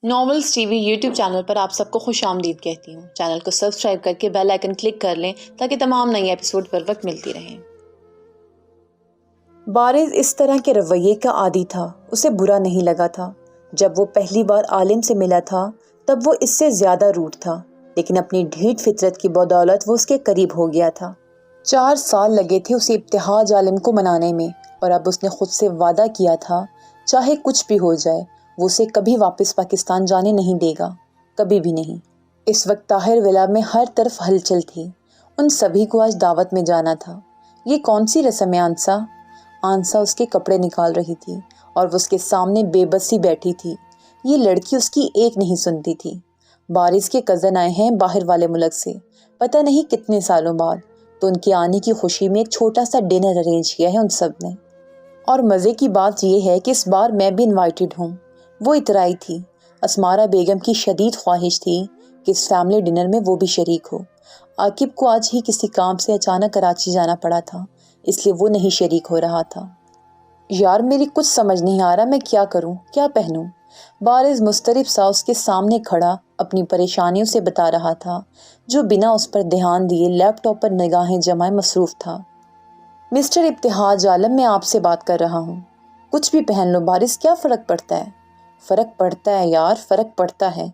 Novels T V YouTube channel پر آپ سب کو خوش آمدید کہتی ہوں۔ چینل کو سبسکرائب کر کے بیل آئیکن کلک کر لیں تاکہ تمام نئی ایپیسوڈ پر وقت ملتی رہیں۔ بارز اس طرح کے رویے کا عادی تھا، اسے برا نہیں لگا تھا۔ جب وہ پہلی بار عالم سے ملا تھا تب وہ اس سے زیادہ روٹ تھا، لیکن اپنی ڈھیٹ فطرت کی بدولت وہ اس کے قریب ہو گیا تھا۔ 4 سال لگے تھے اسے ابتہاج عالم کو منانے میں، اور اب اس نے خود سے وعدہ کیا تھا چاہے کچھ بھی ہو جائے وہ اسے کبھی واپس پاکستان جانے نہیں دے گا، کبھی بھی نہیں۔ اس وقت طاہر ولا میں ہر طرف ہلچل تھی، ان سبھی کو آج دعوت میں جانا تھا۔ یہ کون سی رسم ہے آنسا؟ آنسا اس کے کپڑے نکال رہی تھی اور وہ اس کے سامنے بے بسی بیٹھی تھی۔ یہ لڑکی اس کی ایک نہیں سنتی تھی۔ بارز کے کزن آئے ہیں باہر والے ملک سے، پتہ نہیں کتنے سالوں بعد، تو ان کے آنے کی خوشی میں ایک چھوٹا سا ڈنر ارینج کیا ہے ان سب نے۔ اور مزے کی بات یہ ہے کہ اس بار میں بھی انوائٹڈ ہوں۔ وہ اترائی تھی۔ اسمارا بیگم کی شدید خواہش تھی کہ اس فیملی ڈنر میں وہ بھی شریک ہو۔ عاقب کو آج ہی کسی کام سے اچانک کراچی جانا پڑا تھا، اس لیے وہ نہیں شریک ہو رہا تھا۔ یار میری کچھ سمجھ نہیں آ رہا، میں کیا کروں، کیا پہنوں؟ بارز مضطرب سا اس کے سامنے کھڑا اپنی پریشانیوں سے بتا رہا تھا، جو بنا اس پر دھیان دیے لیپ ٹاپ پر نگاہیں جمائے مصروف تھا۔ مسٹر ابتہاج عالم، میں آپ سے بات کر رہا ہوں۔ کچھ بھی پہن لو بارز، کیا فرق پڑتا ہے؟ فرق پڑتا ہے یار، فرق پڑتا ہے۔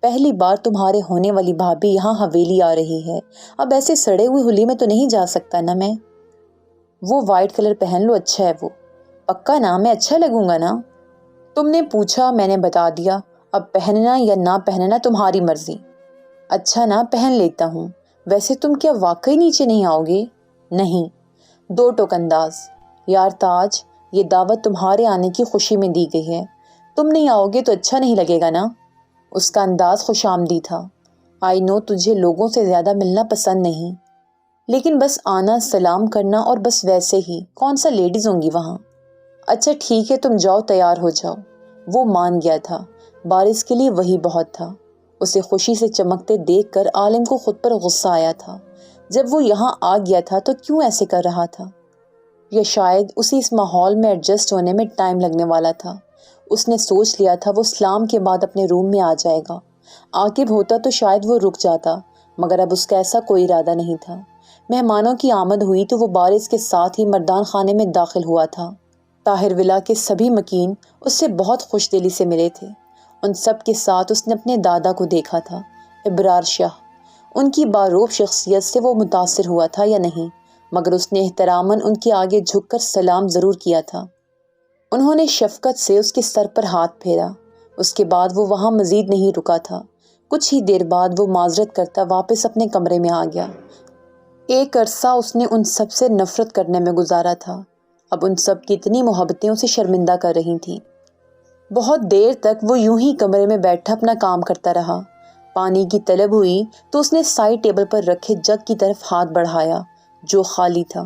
پہلی بار تمہارے ہونے والی بھابھی یہاں حویلی آ رہی ہے، اب ایسے سڑے ہوئے ہولی میں تو نہیں جا سکتا نا میں۔ وہ وائٹ کلر پہن لو، اچھا ہے وہ۔ پکا نا، میں اچھا لگوں گا نا؟ تم نے پوچھا، میں نے بتا دیا، اب پہننا یا نہ پہننا تمہاری مرضی۔ اچھا نا، پہن لیتا ہوں۔ ویسے تم کیا واقعی نیچے نہیں آؤ گے؟ نہیں۔ 2 ٹوک انداز۔ یار تاج، یہ دعوت تمہارے آنے کی خوشی میں دی گئی ہے، تم نہیں آؤ گے تو اچھا نہیں لگے گا نا۔ اس کا انداز خوش آمدی تھا۔ آئی نو تجھے لوگوں سے زیادہ ملنا پسند نہیں، لیکن بس آنا، سلام کرنا اور بس ویسے ہی، کون سا لیڈیز ہوں گی وہاں۔ اچھا ٹھیک ہے، تم جاؤ، تیار ہو جاؤ۔ وہ مان گیا تھا، بارز کے لیے وہی بہت تھا۔ اسے خوشی سے چمکتے دیکھ کر عالم کو خود پر غصہ آیا تھا۔ جب وہ یہاں آ گیا تھا تو کیوں ایسے کر رہا تھا؟ یا شاید اسے اس ماحول میں ایڈجسٹ ہونے میں ٹائم لگنے والا تھا۔ اس نے سوچ لیا تھا وہ اسلام کے بعد اپنے روم میں آ جائے گا۔ عاقب ہوتا تو شاید وہ رک جاتا، مگر اب اس کا ایسا کوئی ارادہ نہیں تھا۔ مہمانوں کی آمد ہوئی تو وہ بارز کے ساتھ ہی مردان خانے میں داخل ہوا تھا۔ طاہر ولا کے سبھی مکین اس سے بہت خوش دلی سے ملے تھے۔ ان سب کے ساتھ اس نے اپنے دادا کو دیکھا تھا، ابرار شاہ۔ ان کی باروب شخصیت سے وہ متاثر ہوا تھا یا نہیں، مگر اس نے احتراماً ان کے آگے جھک کر سلام ضرور کیا تھا۔ انہوں نے شفقت سے اس کے سر پر ہاتھ پھیرا۔ اس کے بعد وہ وہاں مزید نہیں رکا تھا۔ کچھ ہی دیر بعد وہ معذرت کرتا واپس اپنے کمرے میں آ گیا۔ ایک عرصہ اس نے ان سب سے نفرت کرنے میں گزارا تھا، اب ان سب کی اتنی محبتیں اسے شرمندہ کر رہی تھیں۔ بہت دیر تک وہ یوں ہی کمرے میں بیٹھا اپنا کام کرتا رہا۔ پانی کی طلب ہوئی تو اس نے سائڈ ٹیبل پر رکھے جگ کی طرف ہاتھ بڑھایا جو خالی تھا۔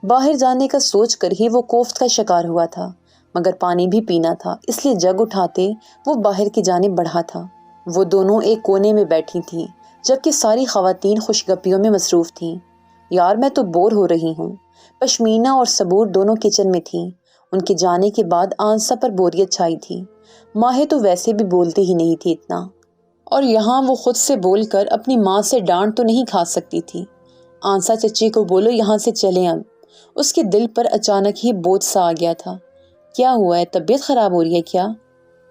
باہر جانے کا سوچ کر ہی وہ کوفت کا شکار ہوا تھا، مگر پانی بھی پینا تھا، اس لیے جگ اٹھاتے وہ باہر کی جانب بڑھا تھا۔ وہ دونوں ایک کونے میں بیٹھی تھیں، جبکہ ساری خواتین خوش گپیوں میں مصروف تھیں۔ یار میں تو بور ہو رہی ہوں۔ پشمینہ اور صبور دونوں کچن میں تھیں۔ ان کے جانے کے بعد آنسا پر بوریت چھائی تھی۔ ماہی تو ویسے بھی بولتی ہی نہیں تھی اتنا، اور یہاں وہ خود سے بول کر اپنی ماں سے ڈانٹ تو نہیں کھا سکتی تھی۔ آنسا چچی کو بولو یہاں سے چلیں اب۔ اس کے دل پر اچانک ہی بوجھ سا آ گیا تھا۔ کیا ہوا ہے، طبیعت خراب ہو رہی ہے کیا؟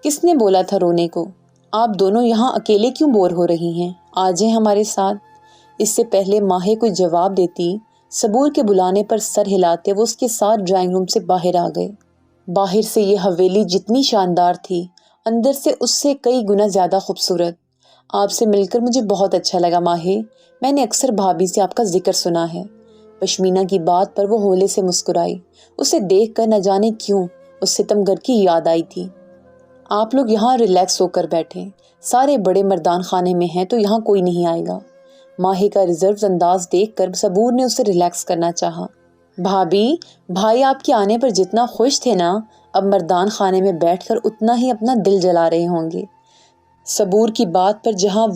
کس نے بولا تھا رونے کو؟ آپ دونوں یہاں اکیلے کیوں بور ہو رہی ہیں؟ آ جائیں ہمارے ساتھ۔ اس سے پہلے ماہی کوئی جواب دیتی، صبور کے بلانے پر سر ہلاتے وہ اس کے ساتھ ڈرائنگ روم سے باہر آ گئے۔ باہر سے یہ حویلی جتنی شاندار تھی، اندر سے اس سے کئی گنا زیادہ خوبصورت۔ آپ سے مل کر مجھے بہت اچھا لگا ماہی، میں نے اکثر بھابھی سے آپ کا ذکر سنا ہے۔ پشمینہ کی بات پر وہ ہولے سے مسکرائی۔ اسے دیکھ کر نہ جانے کیوں اس ستم گر کی یاد آئی تھی۔ آپ لوگ یہاں ریلیکس ہو کر بیٹھیں، سارے بڑے مردان خانے میں ہیں تو یہاں کوئی نہیں آئے گا۔ ماہی کا ریزرو انداز دیکھ کر صبور نے اسے ریلیکس کرنا چاہا۔ بھابھی، بھائی آپ کے آنے پر جتنا خوش تھے نا، اب مردان خانے میں بیٹھ کر اتنا ہی اپنا دل جلا رہے ہوں گے۔ صبور کی بات پر جہاں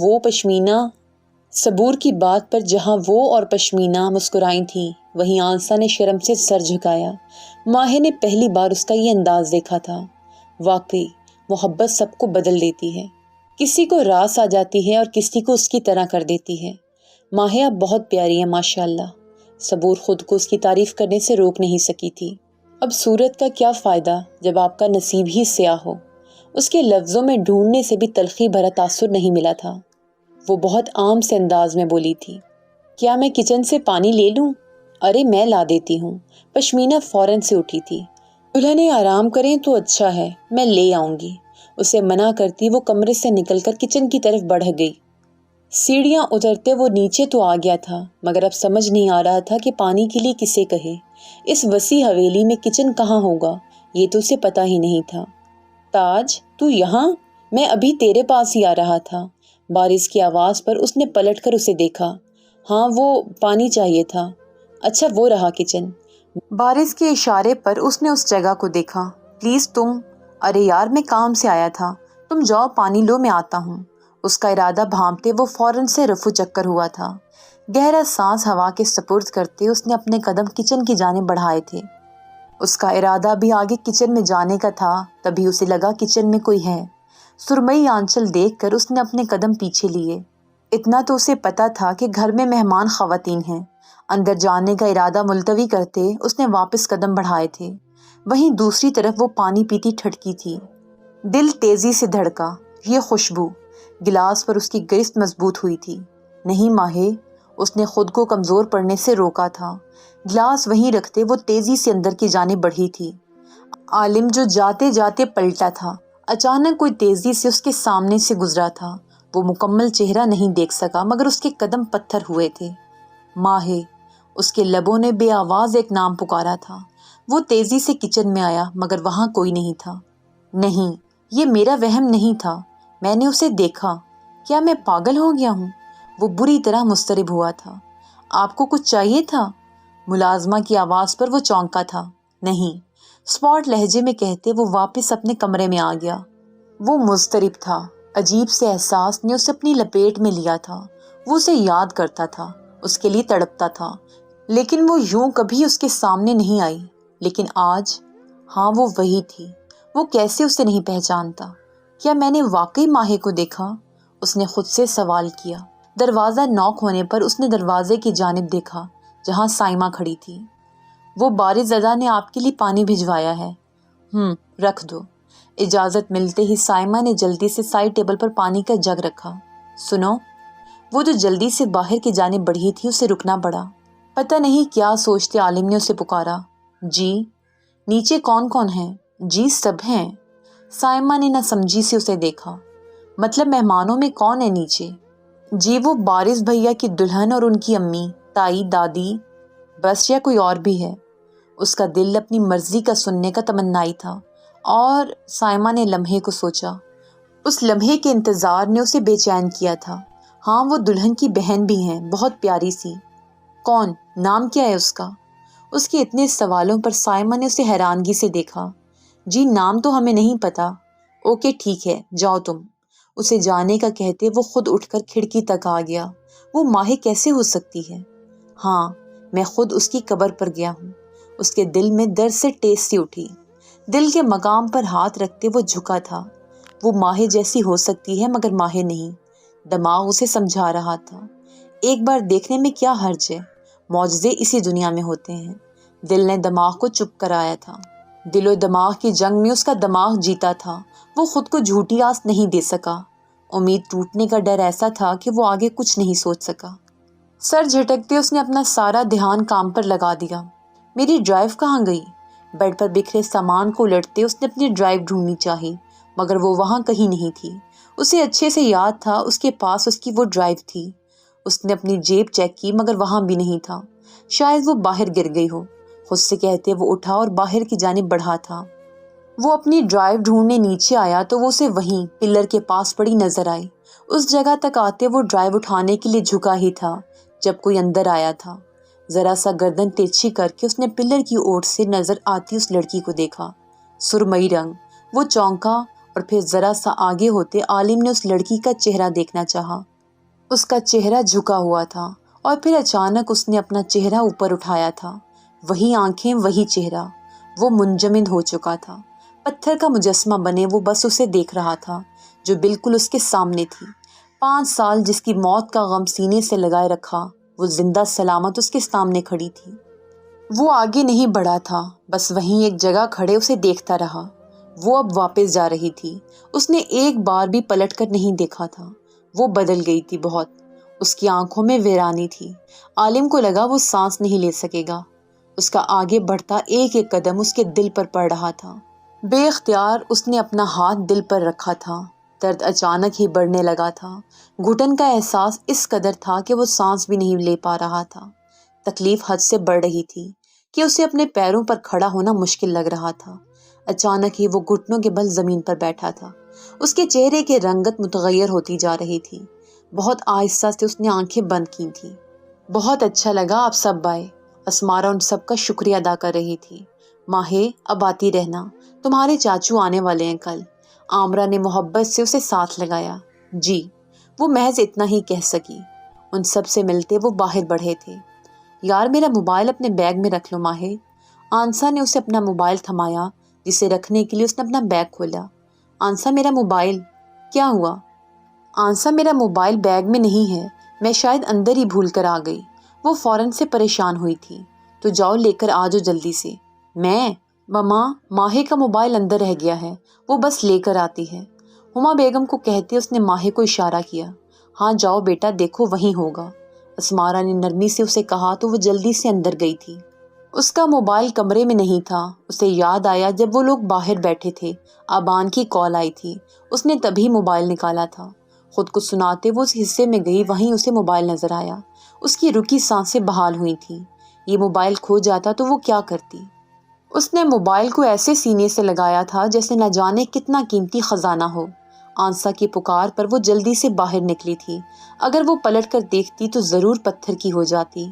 وہ اور پشمینہ مسکرائی تھی، وہیں آنسا نے شرم سے سر جھکایا۔ ماہی نے پہلی بار اس کا یہ انداز دیکھا تھا۔ واقعی محبت سب کو بدل دیتی ہے۔ کسی کو راس آ جاتی ہے اور کسی کو اس کی طرح کر دیتی ہے۔ ماہی آپ بہت پیاری ہے ماشاءاللہ۔ صبور خود کو اس کی تعریف کرنے سے روک نہیں سکی تھی۔ اب صورت کا کیا فائدہ جب آپ کا نصیب ہی سیاہ ہو۔ اس کے لفظوں میں ڈھونڈنے سے بھی تلخی بھرا تاثر نہیں ملا تھا۔ وہ بہت عام سے انداز میں بولی تھی، کیا میں کچن سے پانی لے لوں؟ ارے میں لا دیتی ہوں۔ پشمینہ فوراً سے اٹھی تھی۔ دلہنیں آرام کریں تو اچھا ہے، میں لے آؤں گی۔ اسے منع کرتی وہ کمرے سے نکل کر کچن کی طرف بڑھ گئی۔ سیڑھیاں اترتے وہ نیچے تو آ گیا تھا، مگر اب سمجھ نہیں آ رہا تھا کہ پانی کے لیے کسے کہے۔ اس وسیع حویلی میں کچن کہاں ہوگا، یہ تو اسے پتا ہی نہیں تھا۔ تاج، تو یہاں؟ میں ابھی تیرے پاس ہی آ رہا تھا۔ بارش کی آواز پر اس نے پلٹ کر اسے دیکھا۔ ہاں، وہ پانی چاہیے تھا۔ اچھا، وہ رہا کچن۔ بارش کے اشارے پر اس نے اس جگہ کو دیکھا۔ پلیز تم۔ ارے یار، میں کام سے آیا تھا، تم جاؤ پانی لو، میں آتا ہوں۔ اس کا ارادہ بھانپتے وہ فوراً سے رفو چکر ہوا تھا۔ گہرا سانس ہوا کے سپرد کرتے اس نے اپنے قدم کچن کی جانب بڑھائے تھے۔ اس کا ارادہ بھی آگے کچن میں جانے کا تھا، تبھی اسے لگا کچن میں کوئی ہے۔ سرمئی آنچل دیکھ کر اس نے اپنے قدم پیچھے لیے۔ اتنا تو اسے پتا تھا کہ گھر میں مہمان خواتین ہیں۔ اندر جانے کا ارادہ ملتوی کرتے اس نے واپس قدم بڑھائے تھے۔ وہیں دوسری طرف وہ پانی پیتی ٹھٹکی تھی۔ دل تیزی سے دھڑکا۔ یہ خوشبو گلاس پر اس کی گرفت مضبوط ہوئی تھی۔ نہیں ماہی، اس نے خود کو کمزور پڑنے سے روکا تھا۔ گلاس وہیں رکھتے وہ تیزی سے اندر کی جانب بڑھی تھی۔ عالم جو جاتے جاتے پلٹا تھا، اچانک کوئی تیزی سے اس کے سامنے سے گزرا تھا۔ وہ مکمل چہرہ نہیں دیکھ سکا، مگر اس کے قدم پتھر ہوئے تھے۔ ماہی، اس کے لبوں نے بے آواز ایک نام پکارا تھا۔ وہ تیزی سے کچن میں آیا، مگر وہاں کوئی نہیں تھا۔ نہیں، یہ میرا وہم نہیں تھا، میں نے اسے دیکھا۔ کیا میں پاگل ہو گیا ہوں؟ وہ بری طرح مضطرب ہوا تھا۔ آپ کو کچھ چاہیے تھا؟ ملازمہ کی آواز پر وہ چونکا تھا۔ نہیں، اسپاٹ لہجے میں کہتے وہ واپس اپنے کمرے میں آ گیا۔ وہ مضطرب تھا۔ عجیب سے احساس نے اسے اپنی لپیٹ میں لیا تھا۔ وہ اسے یاد کرتا تھا، اس کے لیے تڑپتا تھا، لیکن وہ یوں کبھی اس کے سامنے نہیں آئی۔ لیکن آج، ہاں، وہ وہی تھی۔ وہ کیسے اسے نہیں پہچانتا؟ کیا میں نے واقعی ماہی کو دیکھا؟ اس نے خود سے سوال کیا۔ دروازہ نوک ہونے پر اس نے دروازے کی جانب دیکھا، جہاں سائمہ کھڑی تھی۔ وہ بارش زدہ نے آپ کے لیے پانی بھجوایا ہے۔ رکھ دو۔ اجازت ملتے ہی سائمہ نے جلدی سے سائڈ ٹیبل پر پانی کا جگ رکھا۔ سنو، وہ جو جلدی سے باہر کی جانب بڑھی تھی، اسے رکنا پڑا۔ پتہ نہیں کیا سوچتے عالم نے اسے پکارا۔ جی؟ نیچے کون کون ہیں؟ جی، سب ہیں۔ سائمہ نے نہ سمجھی سے اسے دیکھا۔ مطلب مہمانوں میں کون ہے نیچے؟ جی، وہ بارش بھیا کی دلہن اور ان کی امی، تائی، دادی، بس، یا کوئی اور بھی ہے؟ اس کا دل اپنی مرضی کا سننے کا تمنائی تھا، اور سائمہ نے لمحے کو سوچا۔ اس لمحے کے انتظار نے اسے بے چین کیا تھا۔ ہاں، وہ دلہن کی بہن بھی ہیں، بہت پیاری سی۔ کون؟ نام کیا ہے اس کا؟ اس کے اتنے سوالوں پر سائمہ نے اسے حیرانگی سے دیکھا۔ جی، نام تو ہمیں نہیں پتا۔ اوکے، ٹھیک ہے، جاؤ تم۔ اسے جانے کا کہتے وہ خود اٹھ کر کھڑکی تک آ گیا۔ وہ ماہی کیسے ہو سکتی ہے؟ ہاں، میں خود اس کی قبر پر گیا ہوں۔ اس کے دل میں درد سے ٹیس سی اٹھی۔ دل کے مقام پر ہاتھ رکھتے وہ جھکا تھا۔ وہ ماہی جیسی ہو سکتی ہے، مگر ماہی نہیں۔ دماغ اسے سمجھا رہا تھا، ایک بار دیکھنے میں کیا حرج ہے، معجزے اسی دنیا میں ہوتے ہیں۔ دل نے دماغ کو چپ کرایا تھا۔ دل و دماغ کی جنگ میں اس کا دماغ جیتا تھا۔ وہ خود کو جھوٹی آس نہیں دے سکا۔ امید ٹوٹنے کا ڈر ایسا تھا کہ وہ آگے کچھ نہیں سوچ سکا۔ سر جھٹکتے اس نے اپنا سارا دھیان کام پر لگا دیا۔ میری ڈرائیو کہاں گئی؟ بیڈ پر بکھرے سامان کو الٹتے اس نے اپنی ڈرائیو ڈھونڈنی چاہی، مگر وہ وہاں کہیں نہیں تھی۔ اسے اچھے سے یاد تھا اس کے پاس اس کی وہ ڈرائیو تھی۔ اس نے اپنی جیب چیک کی، مگر وہاں بھی نہیں تھا۔ شاید وہ باہر گر گئی ہو۔ خود سے کہتے وہ اٹھا اور باہر کی جانب بڑھا تھا۔ وہ اپنی ڈرائیو ڈھونڈنے نیچے آیا تو وہ اسے وہیں پلر کے پاس پڑی نظر آئی۔ اس جگہ تک آتے وہ ڈرائیو اٹھانے کے لیے جھکا ہی تھا جب کوئی اندر آیا تھا۔ ذرا سا گردن ترچھی کر کے اس نے پلر کی اوٹ سے نظر آتی اس لڑکی کو دیکھا۔ سرمئی رنگ۔ وہ چونکا اور پھر ذرا سا آگے ہوتے عالم نے اس لڑکی کا چہرہ دیکھنا چاہا۔ اس کا چہرہ جھکا ہوا تھا، اور پھر اچانک اس نے اپنا چہرہ اوپر اٹھایا تھا۔ وہی آنکھیں، وہی چہرہ۔ وہ منجمد ہو چکا تھا۔ پتھر کا مجسمہ بنے وہ بس اسے دیکھ رہا تھا، جو بالکل اس کے سامنے تھی۔ 5 سال جس کی موت کا غم سینے سے لگائے رکھا، وہ زندہ سلامت اس کے سامنے کھڑی تھی۔ وہ آگے نہیں بڑھا تھا، بس وہیں ایک جگہ کھڑے اسے دیکھتا رہا۔ وہ اب واپس جا رہی تھی۔ اس نے ایک بار بھی پلٹ کر نہیں دیکھا تھا۔ وہ بدل گئی تھی بہت۔ اس کی آنکھوں میں ویرانی تھی۔ عالم کو لگا وہ سانس نہیں لے سکے گا۔ اس کا آگے بڑھتا ایک ایک قدم اس کے دل پر پڑ رہا تھا۔ بے اختیار اس نے اپنا ہاتھ دل پر رکھا تھا۔ درد اچانک ہی بڑھنے لگا تھا۔ گھٹن کا احساس اس قدر تھا کہ وہ سانس بھی نہیں لے پا رہا تھا۔ تکلیف حد سے بڑھ رہی تھی کہ اسے اپنے پیروں پر کھڑا ہونا مشکل لگ رہا تھا۔ اچانک ہی وہ گھٹنوں کے بل زمین پر بیٹھا تھا۔ اس کے چہرے کی رنگت متغیر ہوتی جا رہی تھی۔ بہت آہستہ سے اس نے آنکھیں بند کی تھیں۔ بہت اچھا لگا آپ سب آئے۔ اسمارا ان سب کا شکریہ ادا کر رہی تھی۔ ماہے اب آتی رہنا، تمہارے چاچو آنے والے ہیں کل۔ آمرا نے محبت سے اسے ساتھ لگایا۔ جی، وہ محض اتنا ہی کہہ سکی۔ ان سب سے ملتے وہ باہر بڑھے تھے۔ یار میرا موبائل اپنے بیگ میں رکھ لو ماہے۔ آنسا نے اسے اپنا موبائل تھمایا، جسے رکھنے کے لیے اس نے اپنا بیگ کھولا۔ آنسا میرا موبائل۔ کیا ہوا؟ آنسا میرا موبائل بیگ میں نہیں ہے، میں شاید اندر ہی بھول کر آ گئی۔ وہ فوراً سے پریشان ہوئی تھی۔ تو جاؤ لے کر آ جاؤ جلدی سے۔ میں؟ ماما، ماہے کا موبائل اندر رہ گیا ہے، وہ بس لے کر آتی ہے۔ ہما بیگم کو کہتے اس نے ماہے کو اشارہ کیا۔ ہاں جاؤ بیٹا، دیکھو وہیں ہوگا۔ اسمارا نے نرمی سے اسے کہا تو وہ جلدی سے اندر گئی تھی۔ اس کا موبائل کمرے میں نہیں تھا۔ اسے یاد آیا جب وہ لوگ باہر بیٹھے تھے، آبان کی کال آئی تھی۔ اس نے تبھی موبائل نکالا تھا۔ خود کو سناتے وہ اس حصے میں گئی، وہیں اسے موبائل نظر آیا۔ اس کی رکی سانسیں بحال ہوئی تھیں۔ یہ موبائل کھو جاتا تو وہ کیا کرتی؟ اس نے موبائل کو ایسے سینے سے لگایا تھا جیسے نہ جانے کتنا قیمتی خزانہ ہو۔ آنسا کی پکار پر وہ جلدی سے باہر نکلی تھی۔ اگر وہ پلٹ کر دیکھتی تو ضرور پتھر کی ہو جاتی۔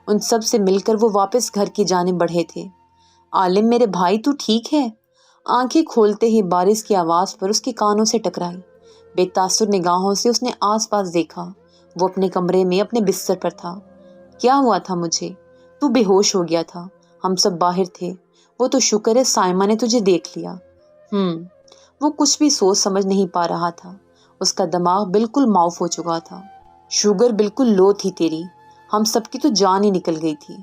ان سب سے مل کر وہ واپس گھر کی جانب بڑھے تھے۔ عالم میرے بھائی تو ٹھیک ہے؟ آنکھیں کھولتے ہی بارش کی آواز پر اس کے کانوں سے ٹکرائی۔ بے تاثر نگاہوں سے اس نے آس پاس دیکھا۔ وہ اپنے کمرے میں اپنے بستر پر تھا۔ کیا ہوا تھا مجھے؟ تو بے ہوش ہو گیا تھا، ہم سب باہر تھے۔ وہ تو شکر ہے سائمہ نے تجھے دیکھ لیا۔ وہ کچھ بھی سوچ سمجھ نہیں پا رہا تھا۔ اس کا دماغ بالکل معاف ہو چکا تھا۔ شوگر بالکل لو تھی تیری، ہم سب کی تو جان ہی نکل گئی تھی۔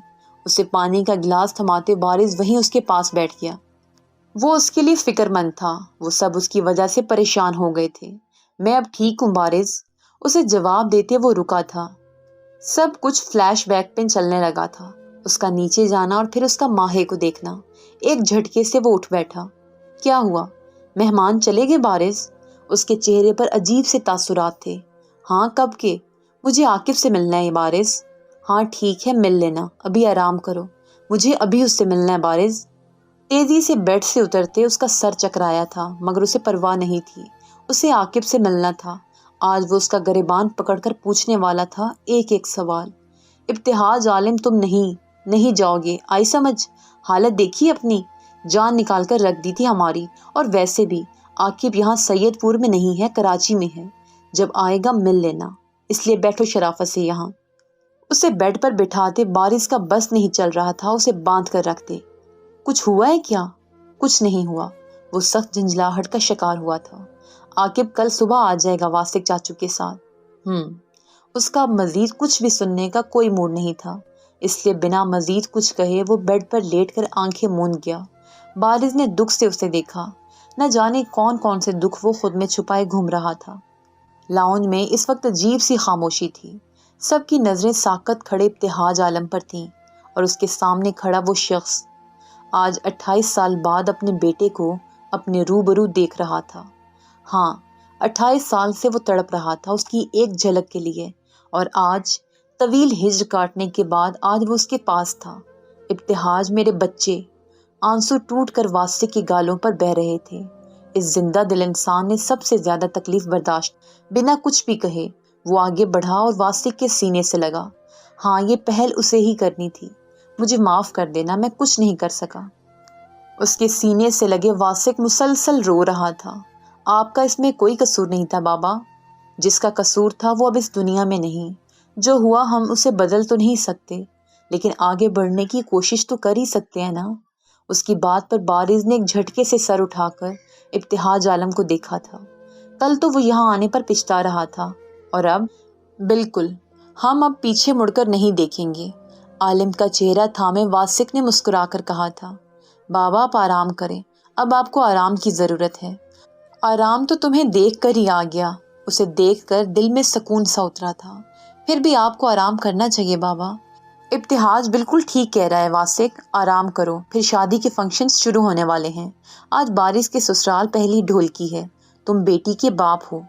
اسے پانی کا گلاس تھماتے بارش وہیں اس کے پاس بیٹھ گیا۔ وہ اس کے لیے فکر مند تھا۔ وہ سب اس کی وجہ سے پریشان ہو گئے تھے۔ میں اب ٹھیک ہوں بارش، اسے جواب دیتے وہ رکا تھا۔ سب کچھ فلیش بیک پہ چلنے لگا تھا۔ اس کا نیچے جانا اور پھر اس کا ماہے کو دیکھنا۔ ایک جھٹکے سے وہ اٹھ بیٹھا۔ کیا ہوا؟ مہمان چلے گئے بارش؟ اس کے چہرے پر عجیب سے تاثرات تھے۔ ہاں کب کے؟ مجھے عاقب سے ملنا ہے بارش۔ ہاں ٹھیک ہے مل لینا، ابھی آرام کرو، مجھے ابھی اس سے ملنا ہے بارش۔ تیزی سے بیڈ سے اترتے اس کا سر چکرایا تھا، مگر اسے پرواہ نہیں تھی۔ اسے عاقب سے ملنا تھا۔ آج وہ اس کا گریبان پکڑ کر پوچھنے والا تھا ایک ایک سوال۔ ابتہاج عالم تم نہیں جاؤ گے، آئی سمجھ؟ حالت دیکھی اپنی، جان نکال کر رکھ دی تھی ہماری۔ اور ویسے بھی عاقب یہاں سید پور میں نہیں ہے، کراچی میں ہے۔ جب آئے گا مل لینا، اس لیے بیٹھو شرافت سے یہاں۔ اسے بیڈ پر بٹھاتے بارش کا بس نہیں چل رہا تھا اسے باندھ کر رکھتے۔ کچھ ہوا ہے کیا؟ کچھ نہیں ہوا۔ وہ سخت جھنجھلاہٹ کا شکار ہوا تھا۔ عاقب کل صبح آ جائے گا واسق چاچو کے ساتھ۔ اس کا مزید کچھ بھی سننے کا کوئی موڈ نہیں تھا، اس لیے بنا مزید کچھ کہے وہ بیڈ پر لیٹ کر آنکھیں موند گیا۔ بارش نے دکھ سے اسے دیکھا۔ نہ جانے کون کون سے دکھ وہ خود میں چھپائے گھوم رہا تھا۔ لاؤنج میں اس وقت عجیب سی خاموشی تھی۔ سب کی نظریں ساکت کھڑے ابتہاج عالم پر تھیں اور اس کے سامنے کھڑا وہ شخص آج 28 سال بعد اپنے بیٹے کو اپنے روبرو دیکھ رہا تھا۔ ہاں، 28 سال سے وہ تڑپ رہا تھا اس کی ایک جھلک کے لیے، اور آج طویل ہجر کاٹنے کے بعد آج وہ اس کے پاس تھا۔ ابتہاج میرے بچے، آنسو ٹوٹ کر واسق کی گالوں پر بہہ رہے تھے۔ اس زندہ دل انسان نے سب سے زیادہ تکلیف برداشت بنا کچھ بھی کہے وہ آگے بڑھا اور واسق کے سینے سے لگا۔ ہاں، یہ پہل اسے ہی کرنی تھی، مجھے معاف کر دینا، میں کچھ نہیں کر سکا۔ اس کے سینے سے لگے واسق مسلسل رو رہا تھا۔ آپ کا اس میں کوئی قصور نہیں تھا بابا، جس کا قصور تھا وہ اب اس دنیا میں نہیں۔ جو ہوا ہم اسے بدل تو نہیں سکتے، لیکن آگے بڑھنے کی کوشش تو کر ہی سکتے ہیں نا۔ اس کی بات پر بارش نے ایک جھٹکے سے سر اٹھا کر ابتہاج عالم کو دیکھا تھا۔ کل تو وہ یہاں آنے پر پچھتا رہا تھا، اور اب؟ بالکل، ہم اب پیچھے مڑ کر نہیں دیکھیں گے۔ عالم کا چہرہ تھامے واسق نے مسکرا کر کہا تھا، بابا آپ آرام کریں، اب آپ کو آرام کی ضرورت ہے۔ آرام تو تمہیں دیکھ کر ہی آ گیا۔ اسے دیکھ کر دل میں سکون سا اترا تھا۔ پھر بھی آپ کو آرام کرنا چاہیے بابا۔ ابتہاج بالکل ٹھیک کہہ رہا ہے واسق، آرام کرو، پھر شادی کے فنکشنز شروع ہونے والے ہیں۔ آج بارش کے سسرال پہلی ڈھولکی ہے، تم بیٹی کے باپ ہو،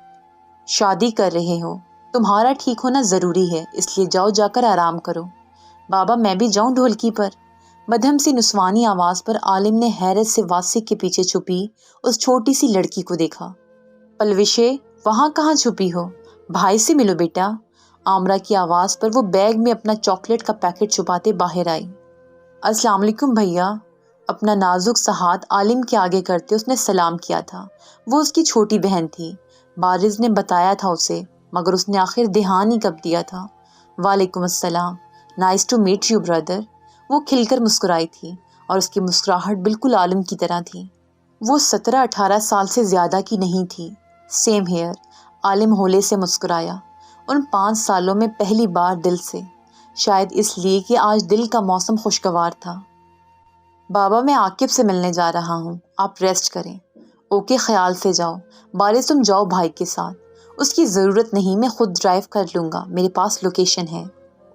شادی کر رہے ہو، تمہارا ٹھیک ہونا ضروری ہے، اس لیے جاؤ جا کر آرام کرو۔ بابا میں بھی جاؤں ڈھولکی پر؟ مدھم سی نسوانی آواز پر عالم نے حیرت سے واسق کے پیچھے چھپی اس چھوٹی سی لڑکی کو دیکھا۔ پلوشے، وہاں کہاں چھپی ہو؟ بھائی سے ملو بیٹا۔ آمرا کی آواز پر وہ بیگ میں اپنا چاکلیٹ کا پیکٹ چھپاتے باہر آئی۔ السلام علیکم بھیا۔ اپنا نازک سا ہاتھ عالم کے آگے کرتے اس نے سلام کیا تھا۔ وہ اس کی چھوٹی بہن تھی، بارز نے بتایا تھا اسے، مگر اس نے آخر دھیان ہی کب دیا تھا۔ وعلیکم السلام، nice to meet you brother. وہ کھل کر مسکرائی تھی اور اس کی مسکراہٹ بالکل عالم کی طرح تھی۔ وہ 17-18 سال سے زیادہ کی نہیں تھی۔ سیم ہیئر، عالم ہولے سے مسکرایا، ان 5 سالوں میں پہلی بار دل سے، شاید اس لیے کہ آج دل کا موسم خوشگوار تھا۔ بابا میں عاقب سے ملنے جا رہا ہوں، آپ ریسٹ کریں۔ اوکے، خیال سے جاؤ۔ بارش تم جاؤ بھائی کے ساتھ، اس کی ضرورت نہیں، میں خود ڈرائیو کر لوں گا، میرے پاس لوکیشن ہے۔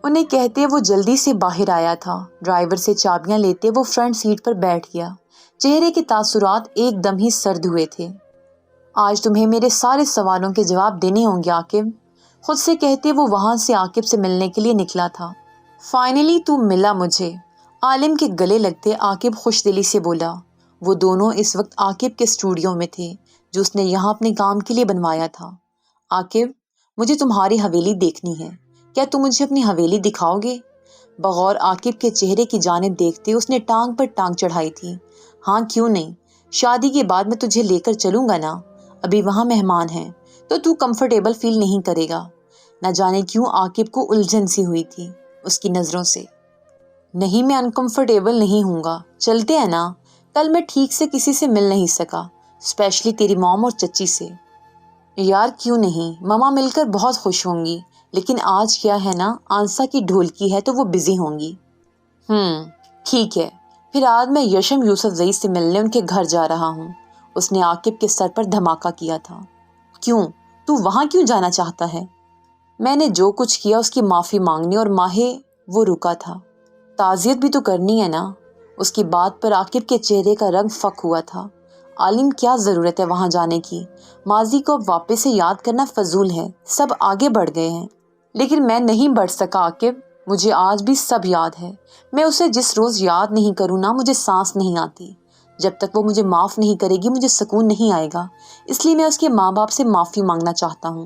انہیں کہتے وہ جلدی سے باہر آیا تھا۔ ڈرائیور سے چابیاں لیتے وہ فرنٹ سیٹ پر بیٹھ گیا۔ چہرے کے تاثرات ایک دم ہی سرد ہوئے تھے۔ آج تمہیں میرے سارے سوالوں کے جواب دینے ہوں گے عاقب، خود سے کہتے وہ وہاں سے عاقب سے ملنے کے لیے نکلا تھا۔ فائنلی تو ملا مجھے، عالم کے گلے لگتے عاقب خوش دلی سے بولا۔ وہ دونوں اس وقت عاقب کے اسٹوڈیو میں تھے جو اس نے یہاں اپنے کام کے لیے بنوایا تھا۔ عاقب، مجھے تمہاری حویلی دیکھنی ہے، کیا تم مجھے اپنی حویلی دکھاؤ گے؟ بغور عاقب کے چہرے کی جانب دیکھتے اس نے ٹانگ پر ٹانگ چڑھائی تھی۔ ہاں کیوں نہیں، شادی کے بعد میں تجھے لے کر چلوں گا نا، ابھی وہاں مہمان ہیں تو کمفرٹیبل فیل نہیں کرے گا۔ نہ جانے کیوں عاقب کو الجھن سی ہوئی تھی اس کی نظروں سے۔ نہیں، میں انکمفرٹیبل نہیں ہوں گا، چلتے ہیں نا، کل میں ٹھیک سے کسی سے مل نہیں سکا، اسپیشلی تیری موم اور چچی سے۔ یار کیوں نہیں، ماما مل کر بہت خوش ہوں گی، لیکن آج کیا ہے نا، آنسا کی ڈھولکی ہے تو وہ بزی ہوں گی۔ ٹھیک ہے، پھر آج میں یشم یوسف زئی سے ملنے ان کے گھر جا رہا ہوں۔ اس نے عاقب کے سر پر دھماکہ کیا تھا۔ کیوں؟ تو وہاں کیوں جانا چاہتا ہے؟ میں نے جو کچھ کیا اس کی معافی مانگنی، اور ماہے وہ رکا تھا، تعزیت بھی تو کرنی ہے نا۔ اس کی بات پر عاقب کے چہرے کا رنگ فک ہوا تھا۔ عالم، کیا ضرورت ہے وہاں جانے کی؟ ماضی کو اب واپس سے یاد کرنا فضول ہے، سب آگے بڑھ گئے ہیں۔ لیکن میں نہیں بڑھ سکا عاقب، مجھے آج بھی سب یاد ہے۔ میں اسے جس روز یاد نہیں کروں نا، مجھے سانس نہیں آتی۔ جب تک وہ مجھے معاف نہیں کرے گی مجھے سکون نہیں آئے گا، اس لیے میں اس کے ماں باپ سے معافی مانگنا چاہتا ہوں۔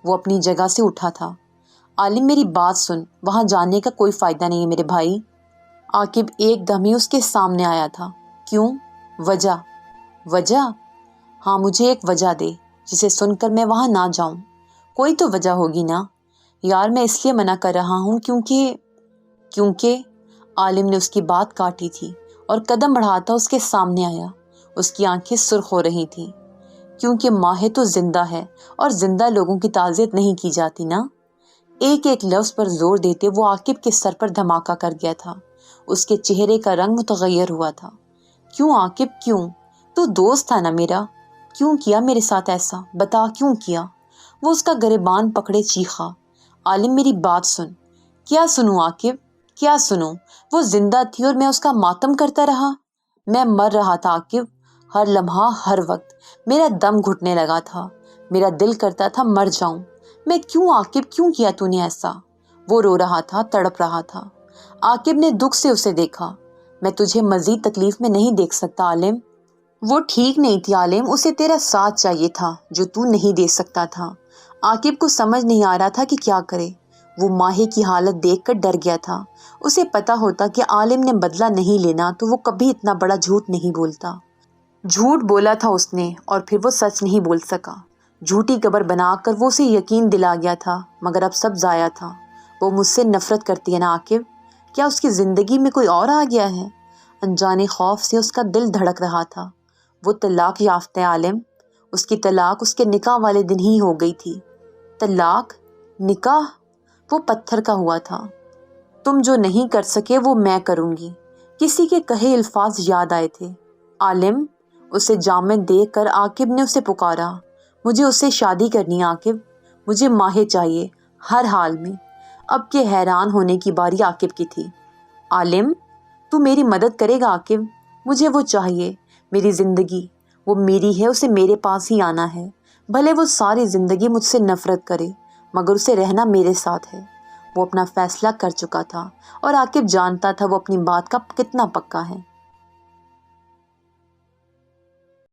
وہ اپنی جگہ سے اٹھا تھا۔ عالم میری بات سن، وہاں جانے کا کوئی فائدہ نہیں ہے میرے بھائی۔ عاقب ایک دم ہی اس کے سامنے آیا تھا۔ کیوں؟ وجہ؟ ہاں، مجھے ایک وجہ دے جسے سن کر میں وہاں نہ جاؤں۔ کوئی تو وجہ ہوگی نا۔ یار میں اس لیے منع کر رہا ہوں کیونکہ عالم نے اس کی بات کاٹی تھی اور قدم بڑھاتا اس کے سامنے آیا۔ اس کی آنکھیں سرخ ہو رہی تھیں۔ کیونکہ ماہے تو زندہ ہے اور زندہ لوگوں کی تعزیت نہیں کی جاتی نا۔ ایک ایک لفظ پر زور دیتے وہ عاقب کے سر پر دھماکہ کر گیا تھا۔ اس کے چہرے کا رنگ متغیر ہوا تھا۔ کیوں عاقب کیوں؟ تو دوست تھا نا میرا، کیوں کیا میرے ساتھ ایسا؟ بتا کیوں کیا؟ وہ اس کا گریبان پکڑے چیخا۔ عالم میری بات سن۔ کیا سنوں عاقب، کیا سنوں؟ وہ زندہ تھی اور میں اس کا ماتم کرتا رہا۔ میں مر رہا تھا عاقب، ہر لمحہ ہر وقت میرا دم گھٹنے لگا تھا، میرا دل کرتا تھا مر جاؤں۔ میں کیوں عاقب، کیوں کیا تو نے ایسا؟ وہ رو رہا تھا، تڑپ رہا تھا۔ عاقب نے دکھ سے اسے دیکھا۔ میں تجھے مزید تکلیف میں نہیں دیکھ سکتا عالم۔ وہ ٹھیک نہیں تھی عالم، اسے تیرا ساتھ چاہیے تھا جو تو نہیں دے سکتا تھا۔ عاقب کو سمجھ نہیں آ رہا تھا کہ کیا کرے۔ وہ ماہی کی حالت دیکھ کر ڈر گیا تھا۔ اسے پتا ہوتا کہ عالم نے بدلہ نہیں لینا تو وہ کبھی اتنا بڑا جھوٹ نہیں بولتا۔ جھوٹ بولا تھا اس نے اور پھر وہ سچ نہیں بول سکا۔ جھوٹی قبر بنا کر وہ اسے یقین دلا گیا تھا، مگر اب سب ضائع تھا۔ وہ مجھ سے نفرت کرتی ہے نا عاقب؟ کیا اس کی زندگی میں کوئی اور آ گیا ہے؟ انجانے خوف سے اس کا دل دھڑک رہا تھا۔ وہ طلاق یافتہ عالم، اس کی طلاق اس کے نکاح والے دن ہی ہو گئی تھی۔ طلاق؟ نکاح؟ وہ پتھر کا ہوا تھا۔ تم جو نہیں کر سکے وہ میں کروں گی، کسی کے کہے الفاظ یاد آئے تھے۔ عالم، اسے جامن دیکھ کر عاقب نے اسے پکارا۔ مجھے اس سے شادی کرنی عاقب، مجھے ماہر چاہیے، ہر حال میں۔ اب کے حیران ہونے کی باری عاقب کی تھی۔ عالم، تو میری مدد کرے گا عاقب؟ مجھے وہ چاہیے، میری زندگی، وہ میری ہے، اسے میرے پاس ہی آنا ہے، بھلے وہ ساری زندگی مجھ سے نفرت کرے، مگر اسے رہنا میرے ساتھ ہے۔ وہ اپنا فیصلہ کر چکا تھا اور عاقب جانتا تھا وہ اپنی بات کا کتنا پکا ہے۔